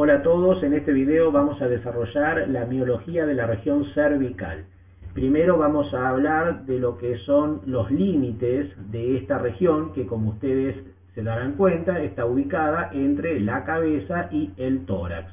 Hola a todos, en este video vamos a desarrollar la miología de la región cervical. Primero vamos a hablar de lo que son los límites de esta región, que como ustedes se darán cuenta está ubicada entre la cabeza y el tórax.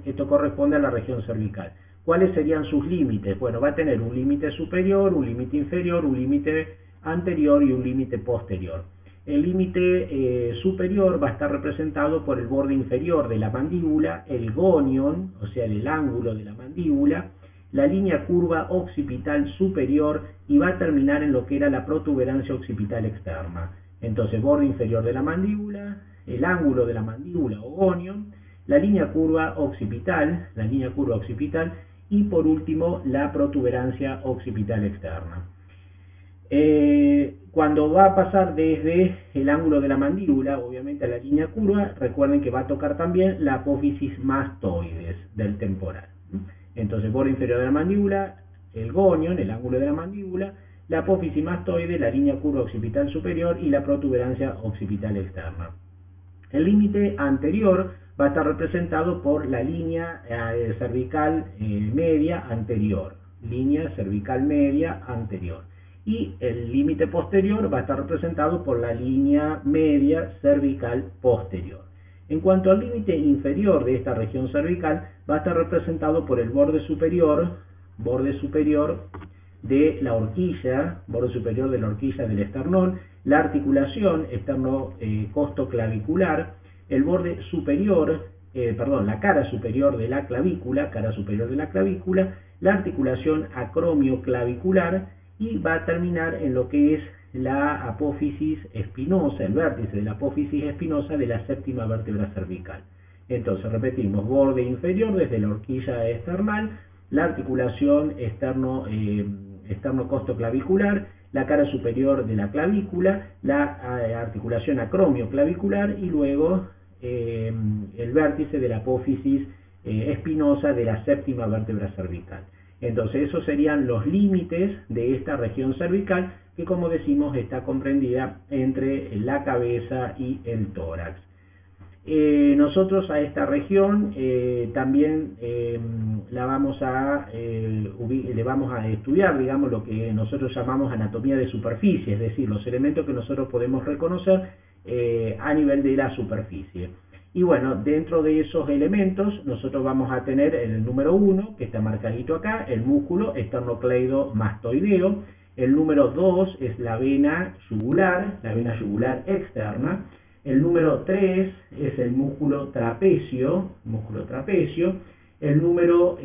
Esto corresponde a la región cervical. ¿Cuáles serían sus límites? Bueno, va a tener un límite superior, un límite inferior, un límite anterior y un límite posterior. El límite superior va a estar representado por el borde inferior de la mandíbula, el gonion, o sea, el ángulo de la mandíbula, la línea curva occipital superior y va a terminar en lo que era la protuberancia occipital externa. Entonces, borde inferior de la mandíbula, el ángulo de la mandíbula o gonion, la línea curva occipital y por último la protuberancia occipital externa. Cuando va a pasar desde el ángulo de la mandíbula, obviamente a la línea curva, recuerden que va a tocar también la apófisis mastoides del temporal. Entonces, borde inferior de la mandíbula, el gonion, el ángulo de la mandíbula, la apófisis mastoide, la línea curva occipital superior y la protuberancia occipital externa. El límite anterior va a estar representado por la línea cervical media anterior, línea cervical media anterior. Y el límite posterior va a estar representado por la línea media cervical posterior. En cuanto al límite inferior de esta región cervical, va a estar representado por el borde superior de la horquilla, borde superior de la horquilla del esternón, la articulación externo-costoclavicular, el borde superior, la cara superior de la clavícula, la articulación acromioclavicular y va a terminar en lo que es la apófisis espinosa, el vértice de la apófisis espinosa de la séptima vértebra cervical. Entonces, repetimos, borde inferior desde la horquilla esternal, la articulación externo-costoclavicular, la cara superior de la clavícula, la articulación acromioclavicular y luego el vértice de la apófisis espinosa de la séptima vértebra cervical. Entonces, esos serían los límites de esta región cervical que, como decimos, está comprendida entre la cabeza y el tórax. Nosotros a esta región también le vamos a estudiar, digamos, lo que nosotros llamamos anatomía de superficie, es decir, los elementos que nosotros podemos reconocer a nivel de la superficie. Y bueno, dentro de esos elementos nosotros vamos a tener el número 1, que está marcadito acá, el músculo esternocleidomastoideo. El número 2 es la vena yugular externa. El número 3 es el músculo trapecio. El número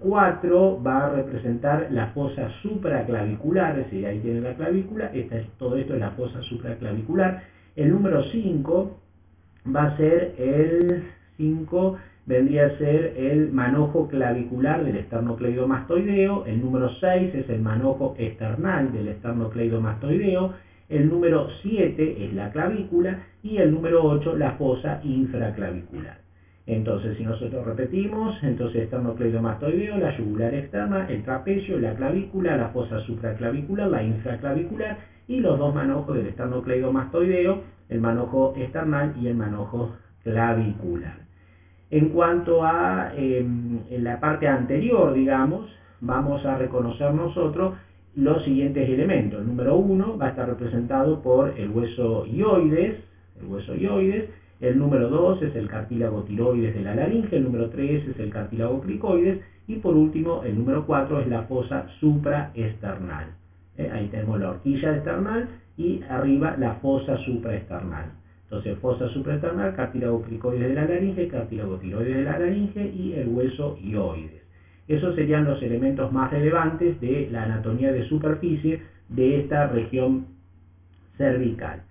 4 va a representar la fosa supraclavicular, es decir, ahí tiene la clavícula, todo esto es la fosa supraclavicular. El número 5 va a ser vendría a ser el manojo clavicular del esternocleidomastoideo. El número 6 es el manojo esternal del esternocleidomastoideo. El número 7 es la clavícula y el número 8 la fosa infraclavicular. Entonces, si nosotros repetimos, entonces esternocleidomastoideo, la yugular externa, el trapecio, la clavícula, la fosa supraclavicular, la infraclavicular y los dos manojos del esternocleidomastoideo, el manojo esternal y el manojo clavicular. En cuanto a en la parte anterior, digamos, vamos a reconocer nosotros los siguientes elementos. El número 1 va a estar representado por el hueso ioides, el número 2 es el cartílago tiroides de la laringe, el número 3 es el cartílago cricoides y por último el número 4 es la fosa supraesternal. Ahí tenemos la horquilla esternal y arriba la fosa supraesternal. Entonces, fosa supraesternal, cartílago cricoides de la laringe, cartílago tiroides de la laringe y el hueso ioides. Esos serían los elementos más relevantes de la anatomía de superficie de esta región cervical.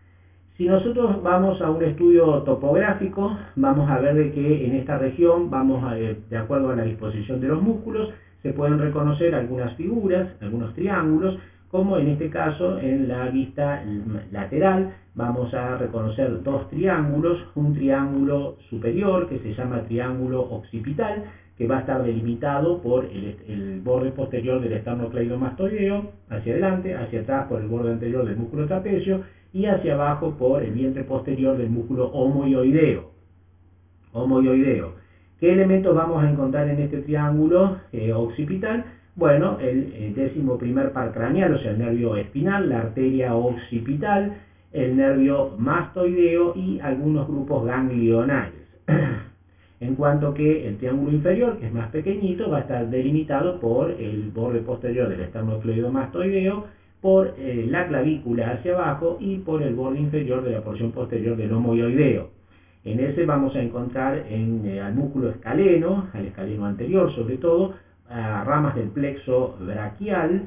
Si nosotros vamos a un estudio topográfico, vamos a ver de que en esta región, de acuerdo a la disposición de los músculos, se pueden reconocer algunas figuras, algunos triángulos, como en este caso en la vista lateral vamos a reconocer dos triángulos, un triángulo superior que se llama triángulo occipital, que va a estar delimitado por el borde posterior del esternocleidomastoideo, hacia adelante, hacia atrás por el borde anterior del músculo trapecio y hacia abajo por el vientre posterior del músculo homoioideo. ¿Qué elementos vamos a encontrar en este triángulo occipital? Bueno, el 11º par craneal, o sea, el nervio espinal, la arteria occipital, el nervio mastoideo y algunos grupos ganglionales. En cuanto que el triángulo inferior, que es más pequeñito, va a estar delimitado por el borde posterior del esternocleidomastoideo, por la clavícula hacia abajo y por el borde inferior de la porción posterior del homoioideo. En ese vamos a encontrar al músculo escaleno, al escaleno anterior sobre todo, a ramas del plexo braquial,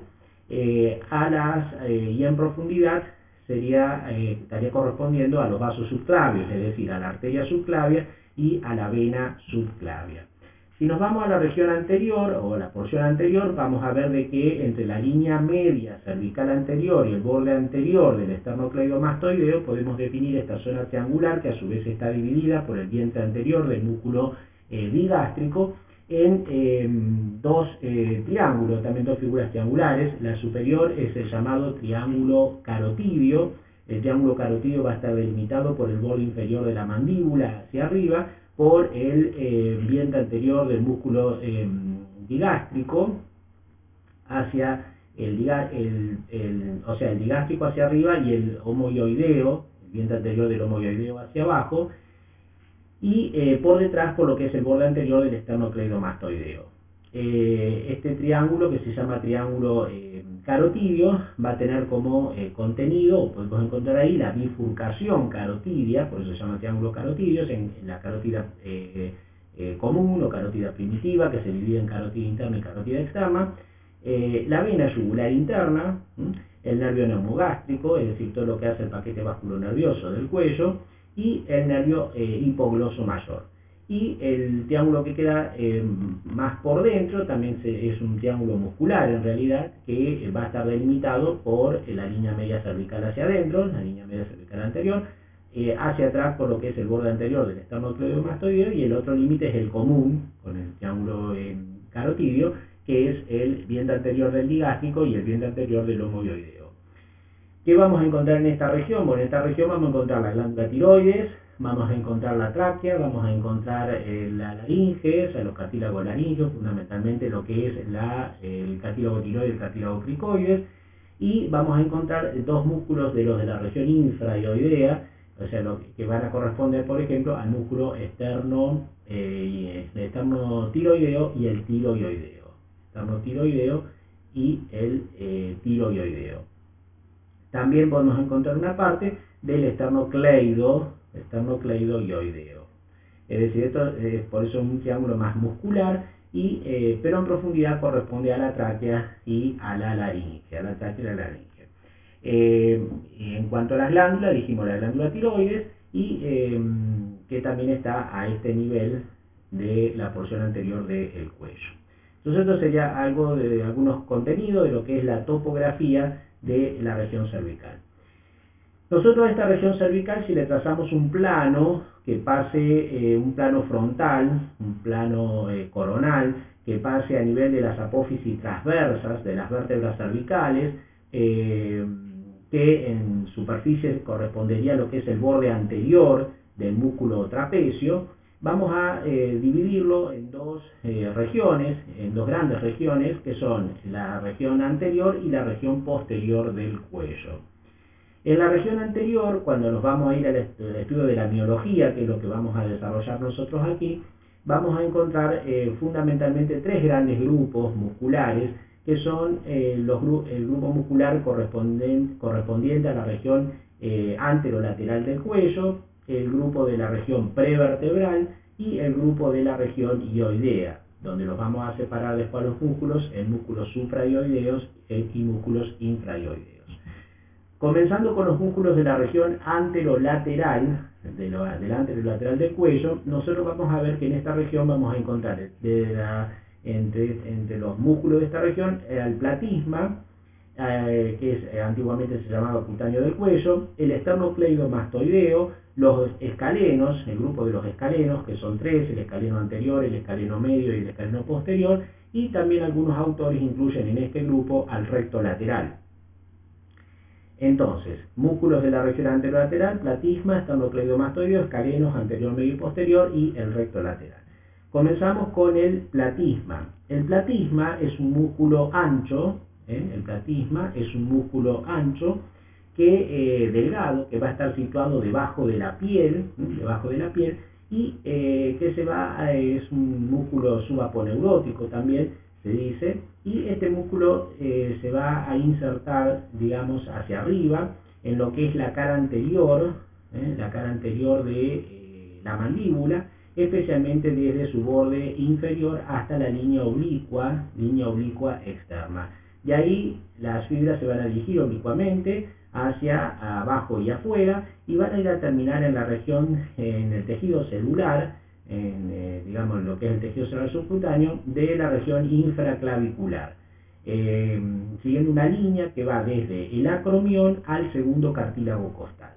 y en profundidad estaría correspondiendo a los vasos subclavios, es decir, a la arteria subclavia y a la vena subclavia. Si nos vamos a la región anterior o la porción anterior, vamos a ver de que entre la línea media cervical anterior y el borde anterior del esternocleidomastoideo podemos definir esta zona triangular, que a su vez está dividida por el vientre anterior del músculo digástrico en dos triángulos, también dos figuras triangulares. La superior es el llamado triángulo carotidio. El triángulo carotidio va a estar delimitado por el borde inferior de la mandíbula hacia arriba, por el vientre anterior del músculo digástrico hacia el digástrico hacia arriba y el homoioideo, el vientre anterior del homoioideo hacia abajo, y por detrás por lo que es el borde anterior del esternocleidomastoideo. Este triángulo, que se llama triángulo carotidio, va a tener como contenido, podemos encontrar ahí la bifurcación carotidia, por eso se llama triángulo carotidio, en la carótida común o carótida primitiva, que se divide en carótida interna y carótida externa, la vena yugular interna, el nervio neumogástrico, es decir, todo lo que hace el paquete vasculonervioso del cuello, y el nervio hipogloso mayor. Y el triángulo que queda más por dentro también es un triángulo muscular en realidad, que va a estar delimitado por la línea media cervical hacia adentro, la línea media cervical anterior, hacia atrás por lo que es el borde anterior del esternocleidomastoideo, y el otro límite es el común con el triángulo carotidio, que es el vientre anterior del digástrico y el vientre anterior del homoioideo. ¿Qué vamos a encontrar en esta región? Bueno, en esta región vamos a encontrar la glándula tiroides, vamos a encontrar la tráquea, vamos a encontrar la laringe, o sea, los cartílagos laringeos, fundamentalmente lo que es el cartílago tiroides y el cartílago cricoides, y vamos a encontrar dos músculos de los de la región infraioidea, o sea, que van a corresponder, por ejemplo, al músculo esternotiroideo y el tiroioideo. Esternotiroideo y el tiroioideo. También podemos encontrar una parte del esternocleidoioideo. Es decir, esto por eso es un triángulo más muscular, pero en profundidad corresponde a la tráquea y a la laringe. En cuanto a las glándulas, dijimos la glándula tiroides, y que también está a este nivel de la porción anterior del cuello. Entonces esto sería algo de algunos contenidos de lo que es la topografía de la región cervical. Nosotros a esta región cervical, si le trazamos un plano que pase, un plano frontal, un plano coronal, que pase a nivel de las apófisis transversas de las vértebras cervicales, que en superficie correspondería a lo que es el borde anterior del músculo trapecio, vamos a dividirlo en dos regiones, en dos grandes regiones, que son la región anterior y la región posterior del cuello. En la región anterior, cuando nos vamos a ir al estudio de la miología, que es lo que vamos a desarrollar nosotros aquí, vamos a encontrar fundamentalmente tres grandes grupos musculares, que son el grupo muscular correspondiente a la región anterolateral del cuello, el grupo de la región prevertebral y el grupo de la región ioidea, donde los vamos a separar después a los músculos en músculos supraioideos y músculos infraioideos. Comenzando con los músculos de la región anterolateral, del anterolateral del cuello, nosotros vamos a ver que en esta región vamos a encontrar entre los músculos de esta región el platisma, que antiguamente se llamaba cutáneo del cuello, el esternocleidomastoideo, los escalenos, el grupo de los escalenos, que son tres: el escaleno anterior, el escaleno medio y el escaleno posterior, y también algunos autores incluyen en este grupo al recto lateral. Entonces, músculos de la región anterolateral, platisma, esternocleidomastoideo, escalenos anterior, medio y posterior, y el recto lateral. Comenzamos con el platisma. El platisma es un músculo ancho, el platisma es un músculo ancho delgado, que va a estar situado debajo de la piel, y es un músculo subaponeurótico también, se dice, y este músculo se va a insertar, digamos, hacia arriba, en lo que es la cara anterior de la mandíbula, especialmente desde su borde inferior hasta la línea oblicua externa. De ahí las fibras se van a dirigir oblicuamente hacia abajo y afuera y van a ir a terminar en la región, en el tejido celular, digamos lo que es el tejido celular subcutáneo, de la región infraclavicular, siguiendo una línea que va desde el acromión al segundo cartílago costal.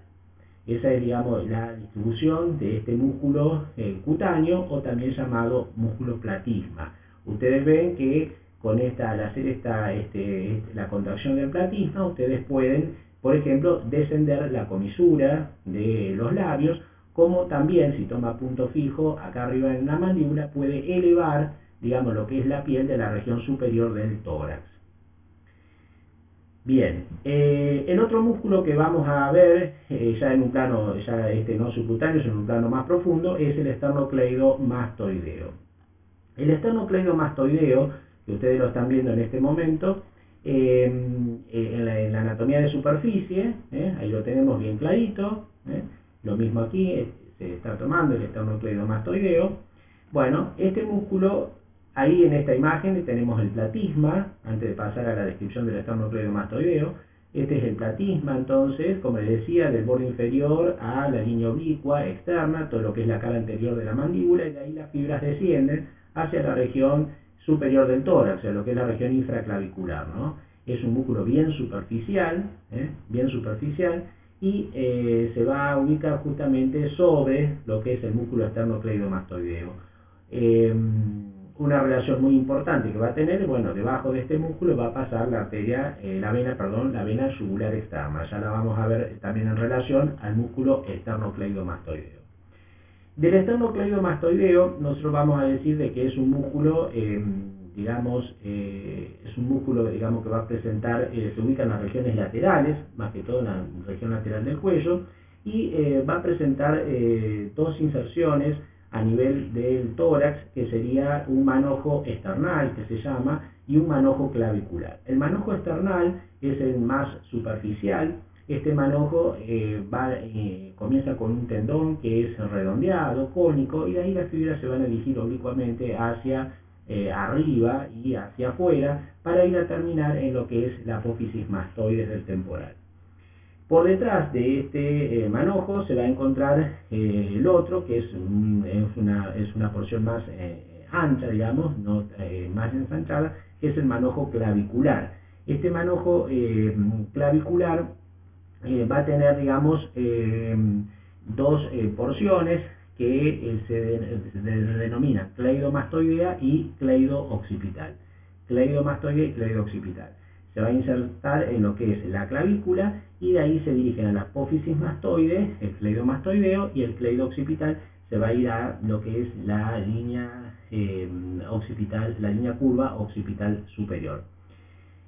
Esa es, digamos, la distribución de este músculo cutáneo, o también llamado músculo platisma. Ustedes ven que al hacer la contracción del platisma, ustedes pueden, por ejemplo, descender la comisura de los labios, como también, si toma punto fijo acá arriba en la mandíbula, puede elevar, digamos, lo que es la piel de la región superior del tórax. Bien, el otro músculo que vamos a ver ya en un plano no subcutáneo, sino en un plano más profundo, es el esternocleidomastoideo. El esternocleidomastoideo, que ustedes lo están viendo en este momento, en la anatomía de superficie, ahí lo tenemos bien clarito, lo mismo aquí, se está tomando el esternocleidomastoideo. Bueno, este músculo, ahí en esta imagen tenemos el platisma, antes de pasar a la descripción del esternocleidomastoideo. Este es el platisma, entonces, como les decía, del borde inferior a la línea oblicua externa, todo lo que es la cara anterior de la mandíbula, y de ahí las fibras descienden hacia la región superior del tórax, o sea, lo que es la región infraclavicular, ¿no? Es un músculo bien superficial, y se va a ubicar justamente sobre lo que es el músculo esternocleidomastoideo. Una relación muy importante que va a tener, bueno, debajo de este músculo va a pasar la vena yugular externa. Ya la vamos a ver también en relación al músculo esternocleidomastoideo. Del esternocleidomastoideo nosotros vamos a decir de que es un músculo, que va a presentar, se ubica en las regiones laterales, más que todo en la región lateral del cuello, y va a presentar dos inserciones a nivel del tórax, que sería un manojo esternal, que se llama, y un manojo clavicular. El manojo esternal es el más superficial. Este manojo comienza con un tendón que es redondeado, cónico, y de ahí las fibras se van a dirigir oblicuamente hacia arriba y hacia afuera, para ir a terminar en lo que es la apófisis mastoides del temporal. Por detrás de este manojo se va a encontrar el otro, que es una porción más ancha, digamos, más ensanchada, que es el manojo clavicular. Este manojo clavicular va a tener, digamos, dos porciones que se denominan cleidomastoidea y cleido-occipital. Cleidomastoidea y cleido-occipital. Se va a insertar en lo que es la clavícula, y de ahí se dirigen a la apófisis mastoide, el cleidomastoideo, y el cleido-occipital se va a ir a lo que es la línea occipital, la línea curva occipital superior.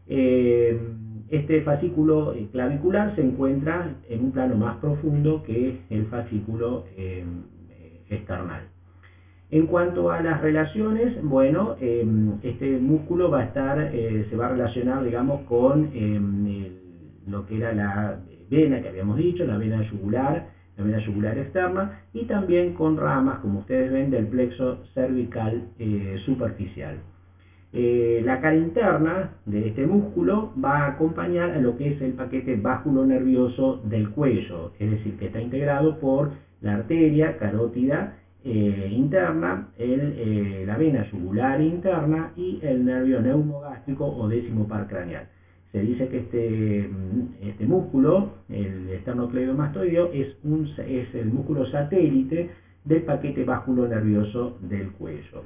Este fascículo clavicular se encuentra en un plano más profundo que el fascículo esternal. En cuanto a las relaciones, bueno, este músculo se va a relacionar, digamos, con lo que era la vena que habíamos dicho, la vena yugular externa, y también con ramas, como ustedes ven, del plexo cervical superficial. La cara interna de este músculo va a acompañar a lo que es el paquete báculo-nervioso del cuello, es decir, que está integrado por la arteria carótida interna, la vena yugular interna y el nervio neumogástrico o décimo par craneal. Se dice que este músculo, el esternocleidomastoideo, es el músculo satélite del paquete báculo-nervioso del cuello.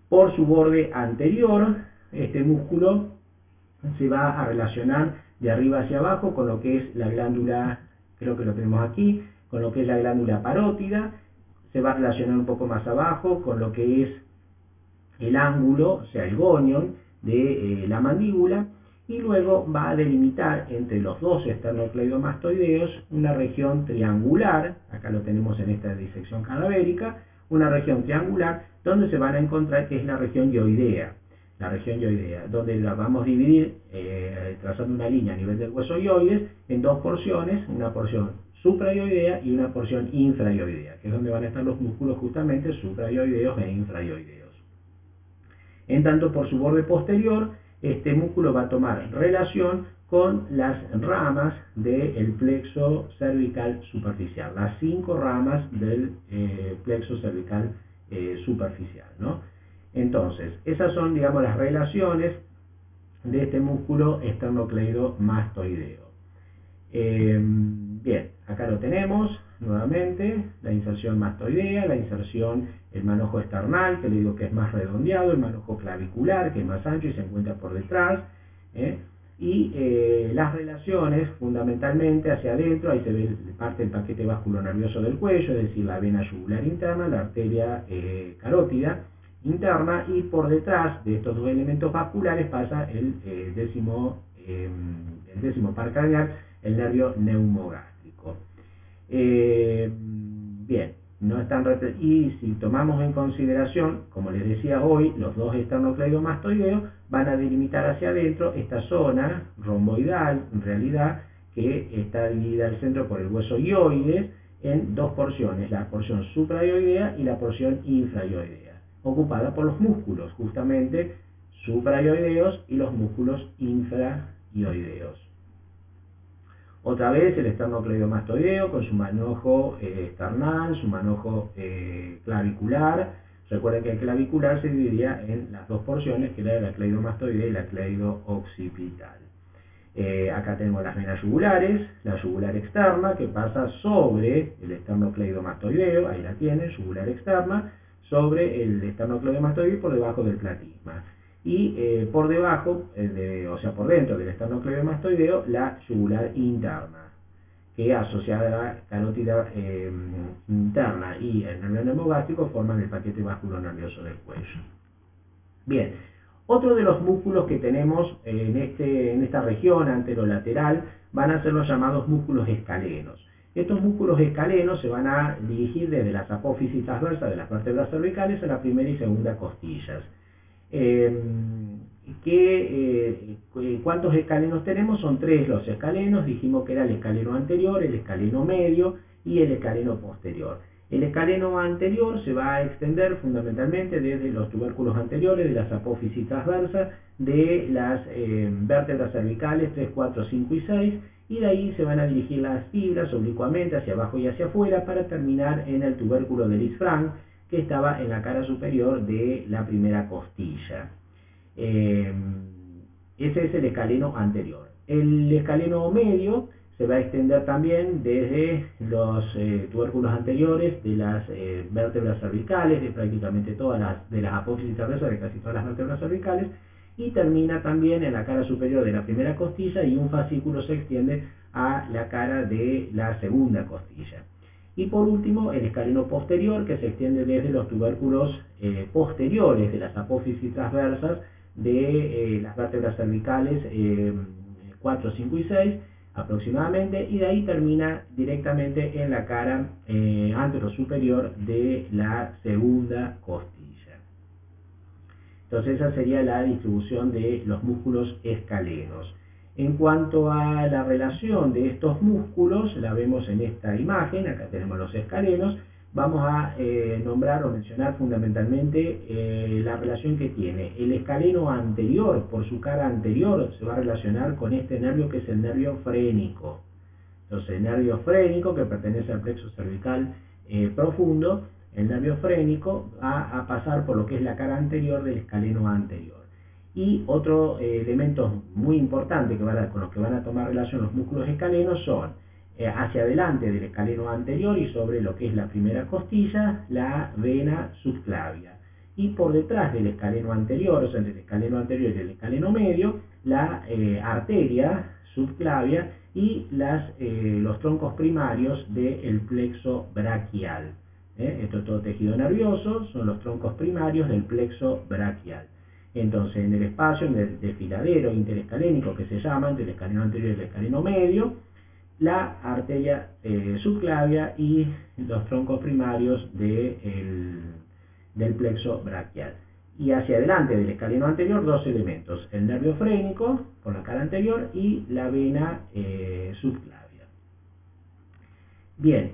Por su borde anterior, este músculo se va a relacionar de arriba hacia abajo con lo que es la glándula, creo que lo tenemos aquí, con lo que es la glándula parótida, se va a relacionar un poco más abajo con lo que es el ángulo, o sea, el gonion de la mandíbula, y luego va a delimitar entre los dos esternocleidomastoideos una región triangular, acá lo tenemos en esta disección cadavérica, una región triangular donde se van a encontrar que es la región yoidea, donde la vamos a dividir trazando una línea a nivel del hueso yoides en dos porciones, una porción suprayoidea y una porción infrayoidea, que es donde van a estar los músculos justamente suprayoideos e infrayoideos. En tanto, por su borde posterior, este músculo va a tomar relación con las ramas del plexo cervical superficial, las 5 ramas del plexo cervical superficial, ¿no? Entonces, esas son, digamos, las relaciones de este músculo esternocleidomastoideo. Bien, acá lo tenemos nuevamente, la inserción mastoidea, la inserción, el manojo esternal, que le digo que es más redondeado, el manojo clavicular, que es más ancho y se encuentra por detrás, y las relaciones fundamentalmente hacia adentro, ahí se ve parte del paquete vasculonervioso del cuello, es decir, la vena yugular interna, la arteria carótida interna, y por detrás de estos dos elementos vasculares pasa el décimo par craneal, el nervio neumogástrico. Bien, no están y si tomamos en consideración, como les decía hoy, los dos esternocleidomastoideos van a delimitar hacia adentro esta zona romboidal, en realidad, que está dividida al centro por el hueso yoides en dos porciones, la porción suprayoidea y la porción infrayoidea, ocupada por los músculos, justamente suprayoideos y los músculos infrayoideos. Otra vez el esternocleidomastoideo con su manojo esternal, su manojo clavicular. Recuerden que el clavicular se dividía en las dos porciones, que era la cleidomastoidea y la cleido-occipital. Acá tenemos las venas yugulares, la yugular externa que pasa sobre el esternocleidomastoideo, ahí la tienen, yugular externa, sobre el esternocleidomastoideo y por debajo del platisma. Y por debajo, o sea, por dentro del esternocleidomastoideo, la yugular interna, que asociada a la carótida interna y el nervio neumogástrico forman el paquete vasculonervioso del cuello. Bien, otro de los músculos que tenemos en esta región anterolateral van a ser los llamados músculos escalenos. Estos músculos escalenos se van a dirigir desde las apófisis transversas de las vértebras cervicales a la primera y segunda costillas. ¿Cuántos escalenos tenemos? Son 3 los escalenos. Dijimos que era el escaleno anterior, el escaleno medio y el escaleno posterior. El escaleno anterior se va a extender fundamentalmente desde los tubérculos anteriores de las apófisis transversas de las vértebras cervicales 3, 4, 5 y 6, y de ahí se van a dirigir las fibras oblicuamente hacia abajo y hacia afuera para terminar en el tubérculo de Lisfranc, que estaba en la cara superior de la primera costilla. Ese es el escaleno anterior. El escaleno medio se va a extender también desde los tubérculos anteriores de las vértebras cervicales, de prácticamente todas las apófisis transversas de casi todas las vértebras cervicales, y termina también en la cara superior de la primera costilla, y un fascículo se extiende a la cara de la segunda costilla. Y por último, el escaleno posterior, que se extiende desde los tubérculos posteriores de las apófisis transversas de las vértebras cervicales 4, 5 y 6 aproximadamente, y de ahí termina directamente en la cara anterosuperior de la segunda costilla. Entonces esa sería la distribución de los músculos escalenos. En cuanto a la relación de estos músculos, la vemos en esta imagen. Acá tenemos los escalenos. Vamos a nombrar o mencionar fundamentalmente la relación que tiene. El escaleno anterior, por su cara anterior, se va a relacionar con este nervio que es el nervio frénico. Entonces, el nervio frénico, que pertenece al plexo cervical profundo, el nervio frénico va a pasar por lo que es la cara anterior del escaleno anterior. Y otro elemento muy importante con los que van a tomar relación los músculos escalenos son hacia adelante del escaleno anterior y sobre lo que es la primera costilla, la vena subclavia. Y por detrás del escaleno anterior, o sea, entre el escaleno anterior y el escaleno medio, la arteria subclavia y los troncos primarios del plexo braquial. Esto es todo tejido nervioso, son los troncos primarios del plexo braquial. Entonces, en el espacio, en el desfiladero interescalénico que se llama, entre el escaleno anterior y el escaleno medio, la arteria subclavia y los troncos primarios del plexo braquial. Y hacia adelante del escaleno anterior, dos elementos: el nervio frénico por la cara anterior y la vena subclavia. Bien,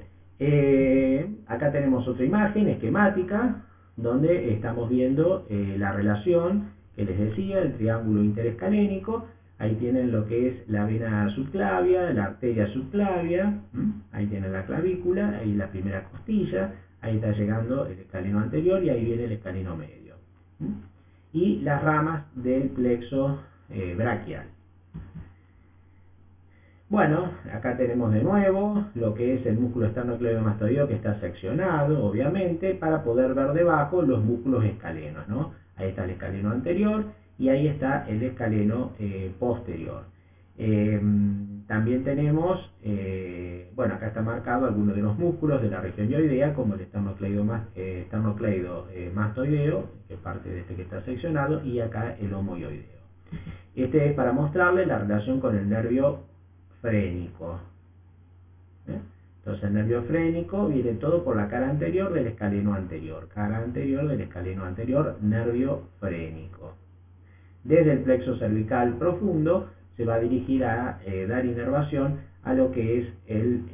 acá tenemos otra imagen esquemática donde estamos viendo la relación que les decía, el triángulo interescalénico. Ahí tienen lo que es la vena subclavia, la arteria subclavia, ahí tienen la clavícula, ahí la primera costilla, ahí está llegando el escaleno anterior y ahí viene el escaleno medio. Y las ramas del plexo braquial. Bueno, acá tenemos de nuevo lo que es el músculo esternocleidomastoideo, que está seccionado, obviamente, para poder ver debajo los músculos escalenos, ¿no? Ahí está el escaleno anterior y ahí está el escaleno posterior. También tenemos, bueno, acá está marcado algunos de los músculos de la región yoidea, como el esternocleidomastoideo, que es parte de este que está seccionado, y acá el homoyoideo. Este es para mostrarles la relación con el nervio frénico. Entonces el nervio frénico viene todo por la cara anterior del escaleno anterior. Cara anterior del escaleno anterior, nervio frénico. Desde el plexo cervical profundo se va a dirigir a dar inervación a lo que es el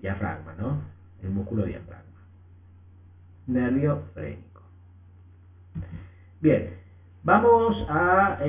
diafragma, ¿no? El músculo diafragma. Nervio frénico. Bien, vamos a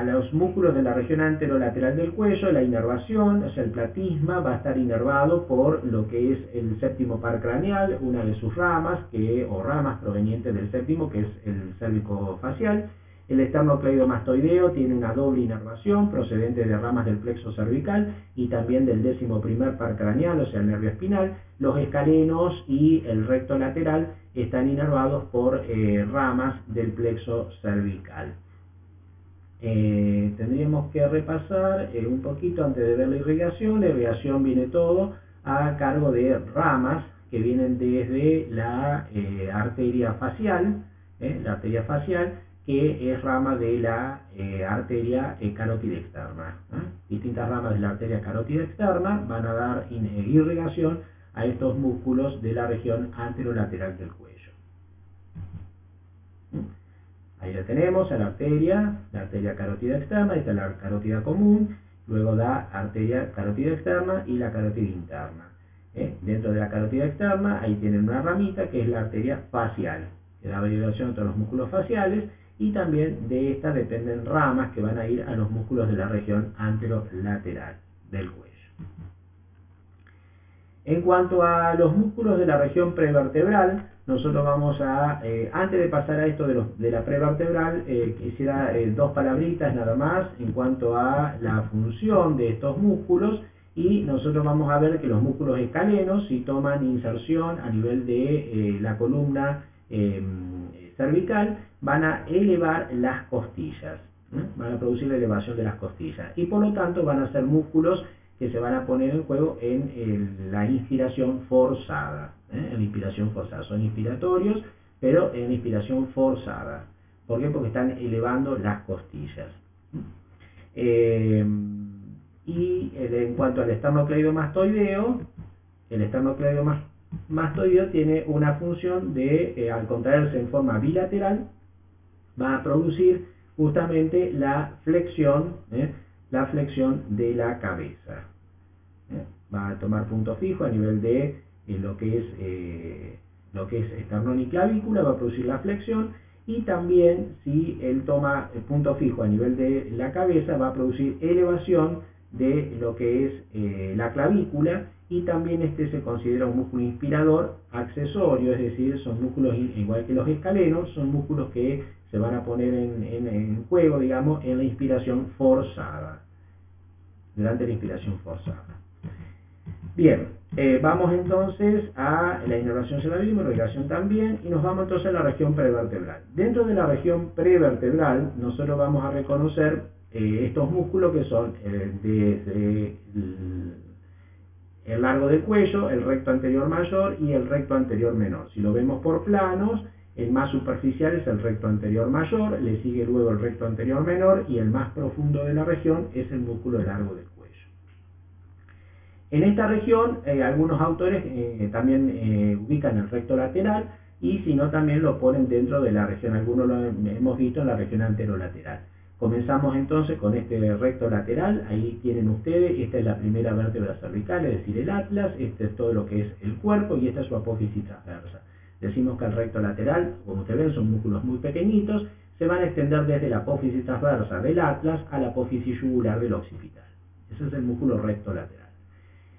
los músculos de la región anterolateral del cuello. La inervación, o sea, el platisma, va a estar inervado por lo que es el séptimo par craneal, una de sus ramas, o ramas provenientes del séptimo, que es el cérvico facial. El esternocleidomastoideo tiene una doble inervación procedente de ramas del plexo cervical y también del 11º par craneal, o sea, el nervio espinal. Los escalenos y el recto lateral están inervados por ramas del plexo cervical. Tendríamos que repasar un poquito antes de ver la irrigación. La irrigación viene todo a cargo de ramas que vienen desde la arteria facial, que es rama de la arteria carótida externa. Distintas ramas de la arteria carótida externa van a dar irrigación a estos músculos de la región anterolateral del cuello. Ahí la tenemos, a la arteria carótida externa, ahí está la carótida común, luego da arteria carótida externa y la carótida interna. Dentro de la carótida externa, ahí tienen una ramita que es la arteria facial, que da irrigación a todos los músculos faciales, y también de esta dependen ramas que van a ir a los músculos de la región anterolateral del cuello. En cuanto a los músculos de la región prevertebral, nosotros vamos a, antes de pasar a esto de la prevertebral, quisiera dos palabritas nada más en cuanto a la función de estos músculos, y nosotros vamos a ver que los músculos escalenos, si toman inserción a nivel de la columna cervical, van a elevar las costillas, van a producir la elevación de las costillas, y por lo tanto van a ser músculos que se van a poner en juego en la inspiración forzada. En la inspiración forzada. Son inspiratorios, pero en inspiración forzada. ¿Por qué? Porque están elevando las costillas. Y en cuanto al esternocleidomastoideo, el esternocleidomastoideo tiene una función de, al contraerse en forma bilateral, va a producir justamente la flexión de la cabeza. Va a tomar punto fijo a nivel de lo que es esternón y clavícula, va a producir la flexión, y también si él toma el punto fijo a nivel de la cabeza, va a producir elevación de lo que es la clavícula, y también este se considera un músculo inspirador accesorio, es decir, son músculos, igual que los escalenos, son músculos que se van a poner en juego, digamos, en la inspiración forzada, durante la inspiración forzada. Bien, vamos entonces a la inervación, ya la vimos, la irrigación también, y nos vamos entonces a la región prevertebral. Dentro de la región prevertebral, nosotros vamos a reconocer estos músculos que son desde el largo del cuello, el recto anterior mayor y el recto anterior menor. Si lo vemos por planos, el más superficial es el recto anterior mayor, le sigue luego el recto anterior menor y el más profundo de la región es el músculo largo del cuello. En esta región, algunos autores también ubican el recto lateral y si no también lo ponen dentro de la región, algunos lo hemos visto en la región anterolateral. Comenzamos entonces con este recto lateral, ahí tienen ustedes, esta es la primera vértebra cervical, es decir, el atlas, este es todo lo que es el cuerpo y esta es su apófisis transversa. Decimos que el recto lateral, como ustedes ven, son músculos muy pequeñitos, se van a extender desde la apófisis transversa del atlas a la apófisis yugular del occipital. Ese es el músculo recto lateral.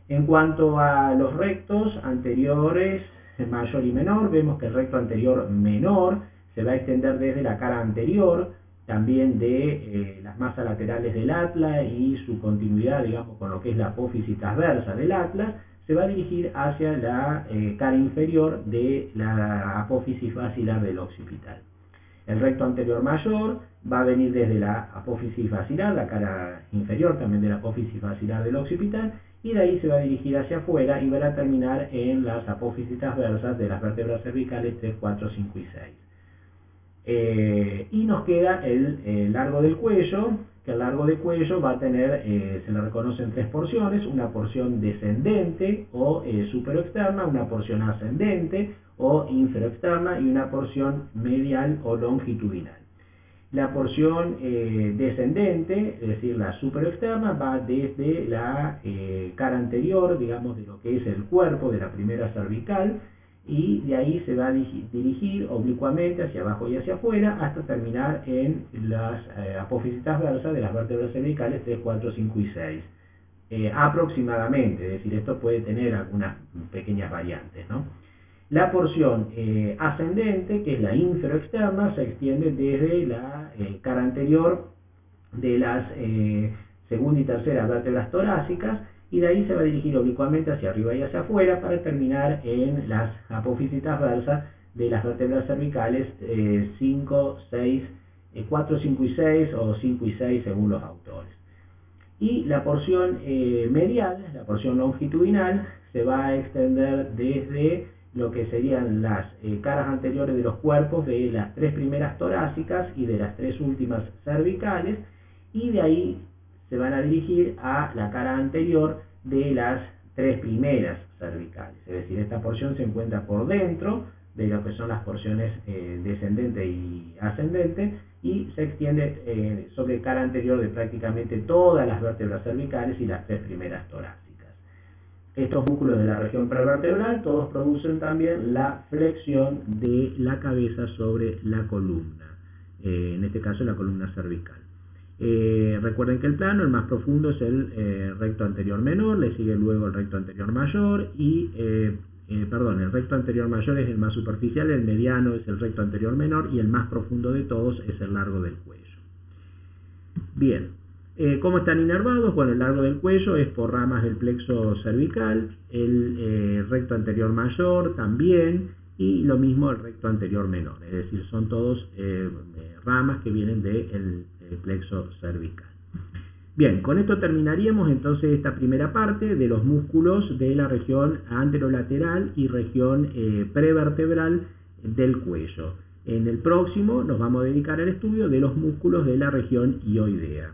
En cuanto a los rectos anteriores, mayor y menor, vemos que el recto anterior menor se va a extender desde la cara anterior, también de las masas laterales del atlas y su continuidad, digamos, con lo que es la apófisis transversa del atlas, se va a dirigir hacia la cara inferior de la apófisis basilar del occipital. El recto anterior mayor va a venir desde la apófisis basilar, la cara inferior también de la apófisis basilar del occipital, y de ahí se va a dirigir hacia afuera y va a terminar en las apófisis transversas de las vértebras cervicales 3, 4, 5 y 6. Y nos queda el largo del cuello, que el largo del cuello va a tener, se le reconocen tres porciones, una porción descendente o superoexterna, una porción ascendente o inferoexterna y una porción medial o longitudinal. La porción descendente, es decir, la superoexterna, va desde la cara anterior, digamos, de lo que es el cuerpo de la primera cervical, y de ahí se va a dirigir oblicuamente hacia abajo y hacia afuera hasta terminar en las apófisis transversas de las vértebras cervicales 3, 4, 5 y 6. Aproximadamente, es decir, esto puede tener algunas pequeñas variantes, ¿no? La porción ascendente, que es la inferoexterna, se extiende desde la cara anterior de las segunda y tercera vértebras torácicas y de ahí se va a dirigir oblicuamente hacia arriba y hacia afuera para terminar en las apófisis transversas de las vértebras cervicales 5, 6, 4, 5 y 6 o 5 y 6 según los autores. Y la porción medial, la porción longitudinal, se va a extender desde lo que serían las caras anteriores de los cuerpos de las tres primeras torácicas y de las tres últimas cervicales, y de ahí se van a dirigir a la cara anterior de las tres primeras cervicales. Es decir, esta porción se encuentra por dentro de lo que son las porciones descendente y ascendente y se extiende sobre cara anterior de prácticamente todas las vértebras cervicales y las tres primeras torácicas. Estos músculos de la región prevertebral todos producen también la flexión de la cabeza sobre la columna, en este caso la columna cervical. Recuerden que el plano, el más profundo es el recto anterior menor, le sigue luego el recto anterior mayor y, el recto anterior mayor es el más superficial, el mediano es el recto anterior menor y el más profundo de todos es el largo del cuello. Bien. ¿Cómo están inervados? Bueno, el largo del cuello es por ramas del plexo cervical, el recto anterior mayor también, y lo mismo el recto anterior menor, es decir, son todos ramas que vienen del plexo cervical. Bien, con esto terminaríamos entonces esta primera parte de los músculos de la región anterolateral y región prevertebral del cuello. En el próximo nos vamos a dedicar al estudio de los músculos de la región hioidea.